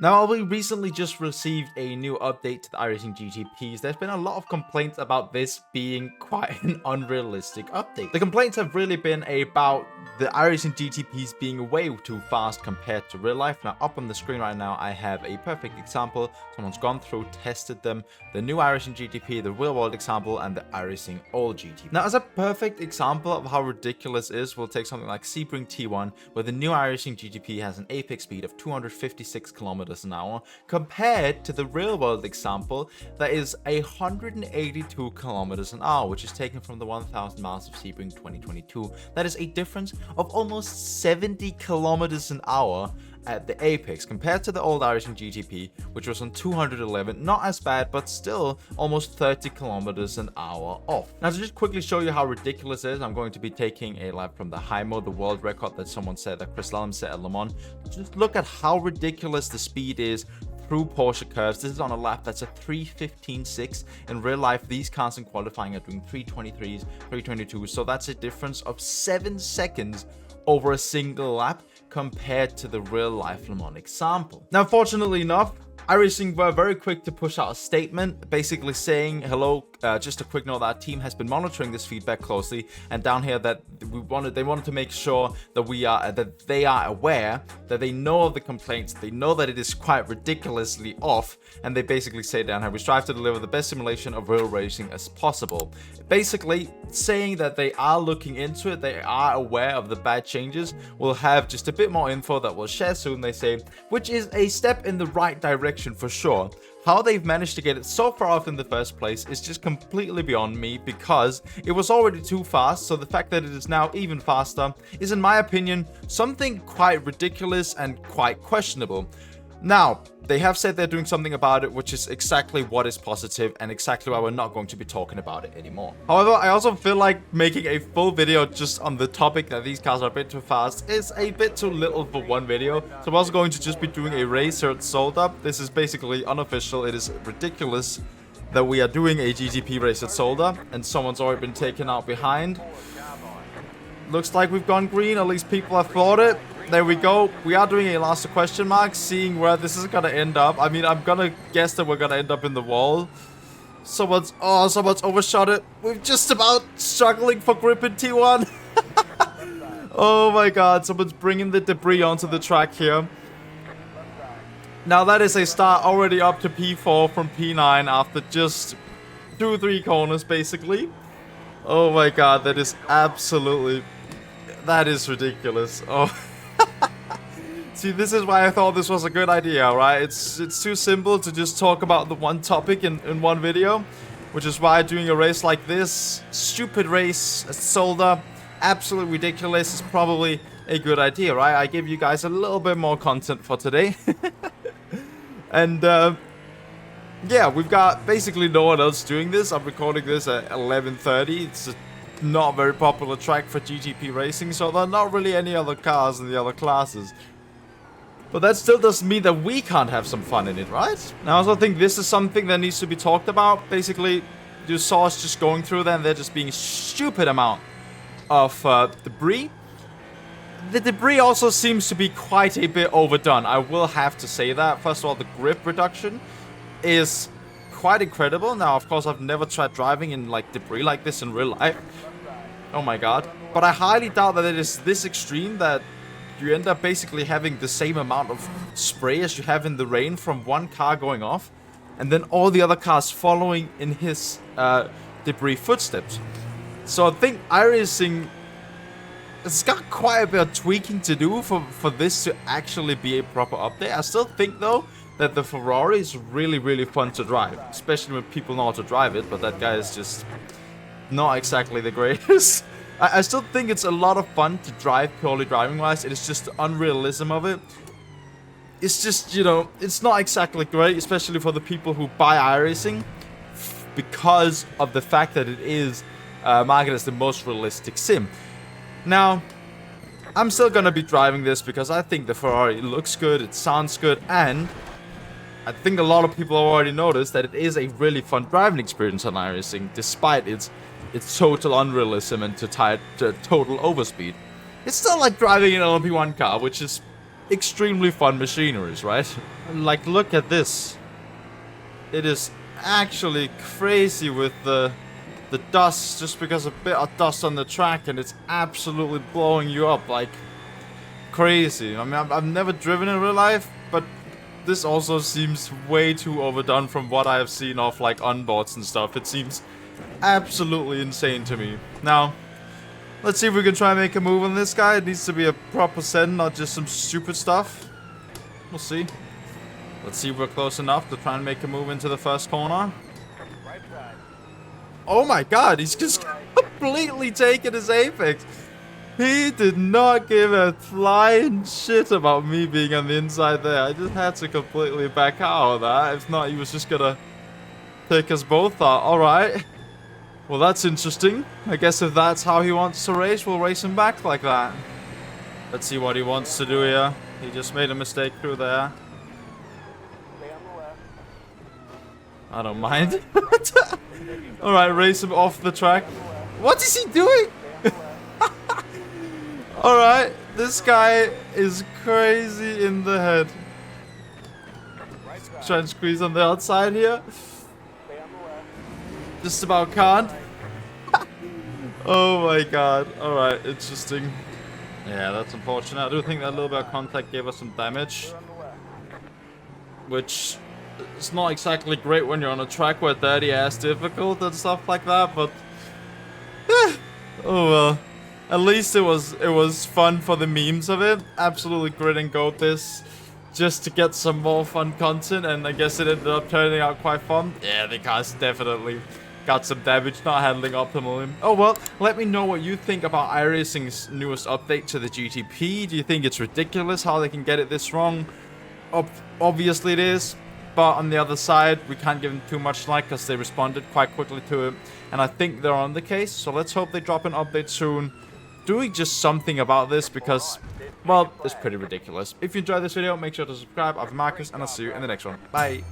Now, we recently just received a new update to the iRacing GTPs. There's been a lot of complaints about this being quite an unrealistic update. The complaints have really been about the iRacing GTPs being way too fast compared to real life. Now, up on the screen right now, I have a perfect example. Someone's gone through, tested them. The new iRacing GTP, the real world example, and the iRacing old GTP. Now, as a perfect example of how ridiculous it is, we'll take something like Sebring T1, where the new iRacing GTP has an apex speed of 256 kilometers an hour, compared to the real world example that is 182 kilometers an hour, which is taken from the 1000 miles of Sebring 2022. That is a difference of almost 70 kilometers an hour at the apex compared to the old iRacing GTP, which was on 211. Not as bad, but still almost 30 kilometers an hour off. Now, to just quickly show you how ridiculous it is, I'm going to be taking a lap from the high mode, the world record that someone said, that Chris Lallam set at Le Mans. Just look at how ridiculous the speed is through Porsche curves. This is on a lap that's a 3:15.6. In real life, these cars in qualifying are doing 3:23s, 3:22s, so that's a difference of 7 seconds over a single lap compared to the real life Le Mans example. Now, fortunately enough, iRacing were very quick to push out a statement basically saying, hello, just a quick note that our team has been monitoring this feedback closely, and down here that they wanted to make sure that they are aware, that they know of the complaints, they know that it is quite ridiculously off, and they basically say down here, we strive to deliver the best simulation of real racing as possible. Basically saying that they are looking into it, they are aware of the bad changes. We'll have just a bit more info that we'll share soon, they say, which is a step in the right direction for sure. How they've managed to get it so far off in the first place is just completely beyond me, because it was already too fast, so the fact that it is now even faster is, in my opinion, something quite ridiculous and quite questionable. Now, they have said they're doing something about it, which is exactly what is positive and exactly why we're not going to be talking about it anymore. However, I also feel like making a full video just on the topic that these cars are a bit too fast is a bit too little for one video. So I'm also going to just be doing a race here at Sold Up. This is basically unofficial. It is ridiculous that we are doing a GTP race at Sold Up and someone's already been taken out behind. Looks like we've gone green, at least people have thought it. There we go. We are doing a last question mark, seeing where this is gonna end up. I mean, I'm gonna guess that we're gonna end up in the wall. Someone's overshot it. We're just about struggling for grip in T1. Oh my god, someone's bringing the debris onto the track here. Now that is a start already up to P4 from P9 after just 2-3 corners, basically. Oh my god, that is absolutely... that is ridiculous. Oh... See, this is why I thought this was a good idea, right? It's too simple to just talk about the one topic in one video, which is why doing a race like this, stupid race, sold up, absolutely ridiculous, is probably a good idea, right? I give you guys a little bit more content for today. And, yeah, we've got basically no one else doing this. I'm recording this at 11:30. It's a not very popular track for GTP racing, so there are not really any other cars in the other classes. But that still doesn't mean that we can't have some fun in it, right? Now, I also think this is something that needs to be talked about. Basically, you saw us just going through there, and there just being a stupid amount of debris. The debris also seems to be quite a bit overdone. I will have to say that. First of all, the grip reduction is quite incredible. Now, of course, I've never tried driving in like debris like this in real life. Oh my god. But I highly doubt that it is this extreme that you end up basically having the same amount of spray as you have in the rain from one car going off, and then all the other cars following in his debris footsteps. So I think iRacing has got quite a bit of tweaking to do for this to actually be a proper update. I still think, though, that the Ferrari is really, really fun to drive, especially when people know how to drive it, but that guy is just not exactly the greatest. I still think it's a lot of fun to drive purely driving-wise. It is just the unrealism of it. It's just, you know, it's not exactly great, especially for the people who buy iRacing, because of the fact that it is marketed as the most realistic sim. Now, I'm still gonna be driving this because I think the Ferrari looks good, it sounds good, and I think a lot of people have already noticed that it is a really fun driving experience on iRacing, despite its total unrealism and total overspeed. It's still like driving an LMP1 car, which is extremely fun machineries, right? Like, look at this. It is actually crazy with the dust, just because a bit of dust on the track, and it's absolutely blowing you up like crazy. I mean, I've never driven in real life, but this also seems way too overdone from what I have seen of like onboards and stuff. It seems absolutely insane to me. Now, let's see if we can try and make a move on this guy. It needs to be a proper send, not just some stupid stuff. We'll see. Let's see if we're close enough to try and make a move into the first corner. Oh my god, he's just completely taken his apex. He did not give a flying shit about me being on the inside there. I just had to completely back out of that. If not, he was just gonna take us both out. Alright. Well, that's interesting. I guess if that's how he wants to race, we'll race him back like that. Let's see what he wants to do here. He just made a mistake through there. I don't mind. Alright, race him off the track. What is he doing? Alright, this guy is crazy in the head. Try and squeeze on the outside here. Just about can't. Oh my god. Alright, interesting. Yeah, that's unfortunate. I do think that little bit of contact gave us some damage. Which is not exactly great when you're on a track where dirty ass difficult and stuff like that, but oh well. At least it was fun for the memes of it. Absolutely grit and go this just to get some more fun content, and I guess it ended up turning out quite fun. Yeah, the car's definitely got some damage, not handling optimally. Oh well, let me know what you think about iRacing's newest update to the GTP. Do you think it's ridiculous how they can get it this wrong? Obviously it is, but on the other side, we can't give them too much slack because they responded quite quickly to it, and I think they're on the case, so let's hope they drop an update soon, doing just something about this, because, well, it's pretty ridiculous. If you enjoyed this video, make sure to subscribe. I'm Marcus, and I'll see you in the next one. Bye!